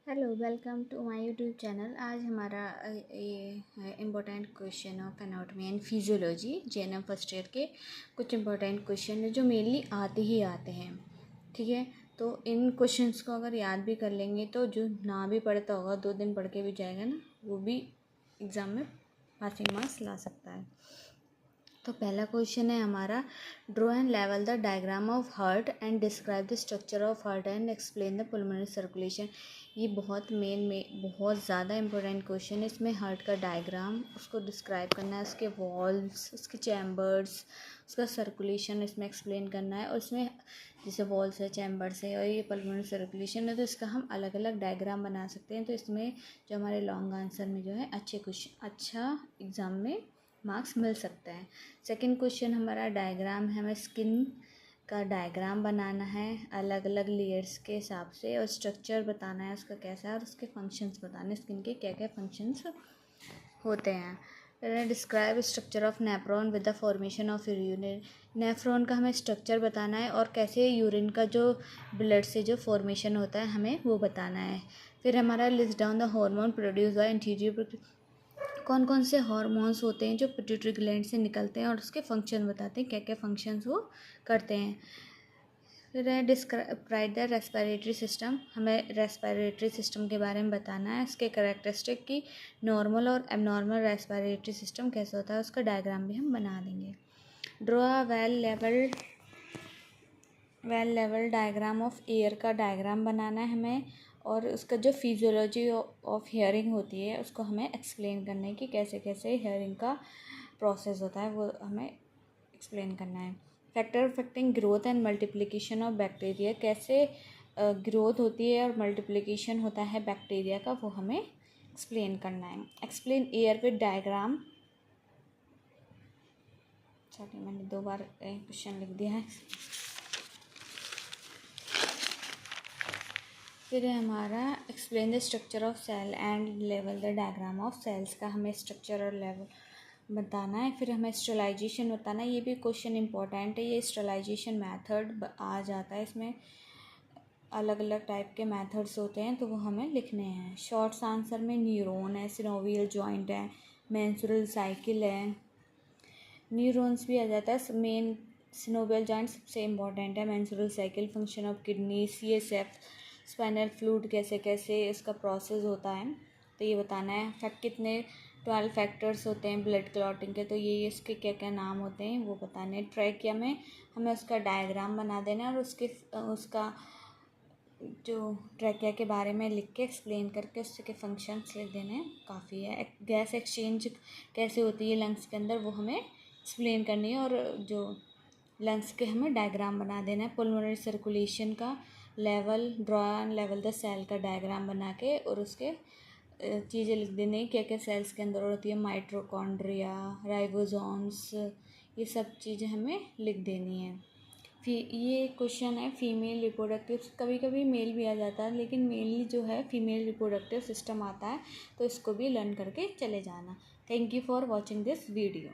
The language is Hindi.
Hello, welcome to my YouTube channel. आज हमारा ये important question of anatomy and physiology GNM first year के कुछ इम्पोर्टेंट क्वेश्चन है जो मेनली आते ही आते हैं। ठीक है, तो इन क्वेश्चंस को अगर याद भी कर लेंगे तो जो ना भी पढ़ता होगा 2 दिन पढ़ के भी जाएगा ना, वो भी एग्ज़ाम में पासिंग मार्क्स ला सकता है। तो पहला क्वेश्चन है हमारा, ड्रॉ एंड लेवल the diagram of heart and describe the structure of heart and explain the pulmonary circulation. ये बहुत बहुत ज़्यादा इंपॉर्टेंट क्वेश्चन है। इसमें हार्ट का डायग्राम, उसको डिस्क्राइब करना है, उसके वॉल्स, उसके चैम्बर्स, उसका सर्कुलेशन इसमें एक्सप्लेन करना है। और इसमें जैसे वॉल्स है, चैम्बर्स है और ये पल्मोनरी सर्कुलेशन है, तो इसका हम अलग अलग डायग्राम बना सकते हैं। तो इसमें जो हमारे लॉन्ग आंसर में जो है अच्छा एग्ज़ाम में मार्क्स मिल सकता है। सेकंड क्वेश्चन हमारा डायग्राम है, हमें स्किन का डायग्राम बनाना है अलग अलग लेयर्स के हिसाब से, और स्ट्रक्चर बताना है उसका कैसा है और उसके फंक्शंस बताने हैं, स्किन के क्या क्या फंक्शंस होते हैं। Describe structure of nephron with the formation of urine. Nephron का हमें स्ट्रक्चर बताना है और कैसे यूरिन का जो ब्लड से जो फॉर्मेशन होता है हमें वो बताना है। फिर हमारा list down the hormone produce by interior. कौन कौन से हार्मोन्स होते हैं जो पिट्यूटरी ग्लैंड से निकलते हैं और उसके फंक्शन बताते हैं, क्या क्या फंक्शंस वो करते हैं। फिर है डिस्क्राइब द रेस्पिरेटरी सिस्टम। हमें रेस्पिरेटरी सिस्टम के बारे में बताना है, इसके कैरेक्टरिस्टिक की नॉर्मल और एबनॉर्मल रेस्पिरेटरी सिस्टम कैसे होता है, उसका डायग्राम भी हम बना देंगे। Draw a well level diagram of air का डायग्राम बनाना है हमें, और उसका जो फिजियोलॉजी ऑफ हियरिंग होती है उसको हमें एक्सप्लेन करना है कि कैसे कैसे हियरिंग का प्रोसेस होता है, वो हमें एक्सप्लेन करना है। Factor affecting growth and multiplication of bacteria, कैसे ग्रोथ होती है और मल्टीप्लिकेशन होता है बैक्टीरिया का, वो हमें एक्सप्लेन करना है। Explain air with diagram. चलिए, मैंने 2 बार क्वेश्चन लिख दिया है। फिर है हमारा explain the structure of cell and लेवल द डायग्राम ऑफ सेल्स का हमें स्ट्रक्चर और लेवल बताना है। फिर हमें स्टेरिलाइजेशन बताना है, ये भी क्वेश्चन इंपॉर्टेंट है। ये स्टेरिलाइजेशन मेथड आ जाता है, इसमें अलग अलग टाइप के मेथड्स होते हैं तो वो हमें लिखने हैं। शॉर्ट्स आंसर में न्यूरॉन है, सिनोवियल जॉइंट है, मेंस्ट्रुअल साइकिल है, न्यूरॉन्स भी आ जाता है। मेन सिनोवियल जॉइंट सबसे इम्पॉर्टेंट है, menstrual cycle, function of kidney, CSF, spinal fluid कैसे कैसे इसका प्रोसेस होता है, तो ये बताना है। फैक्ट कितने 12 फैक्टर्स होते हैं ब्लड क्लॉटिंग के, तो ये इसके क्या क्या नाम होते हैं वो बताने हैं। ट्रैकिया में हमें उसका डायग्राम बना देना है और उसका जो ट्रैकिया के बारे में लिख के एक्सप्लेन करके उसके फंक्शंस लिख देने हैं, काफ़ी है। गैस एक्सचेंज कैसे होती है लंग्स के अंदर, वो हमें एक्सप्लेन करनी है, और जो लंग्स के हमें डायग्राम बना देना है। पुल्मोनरी सर्कुलेशन का लेवल, ड्रॉ एंड लेवल द सेल का डायग्राम बना के और उसके चीज़ें लिख देनी, क्या क्या सेल्स के अंदर होती है, माइटोकॉन्ड्रिया, राइबोसोम्स, ये सब चीज़ें हमें लिख देनी है। ये क्वेश्चन है फीमेल रिप्रोडक्टिव, कभी कभी मेल भी आ जाता है लेकिन मेनली जो है फीमेल रिप्रोडक्टिव सिस्टम आता है, तो इसको भी लर्न करके चले जाना। Thank you for watching this video.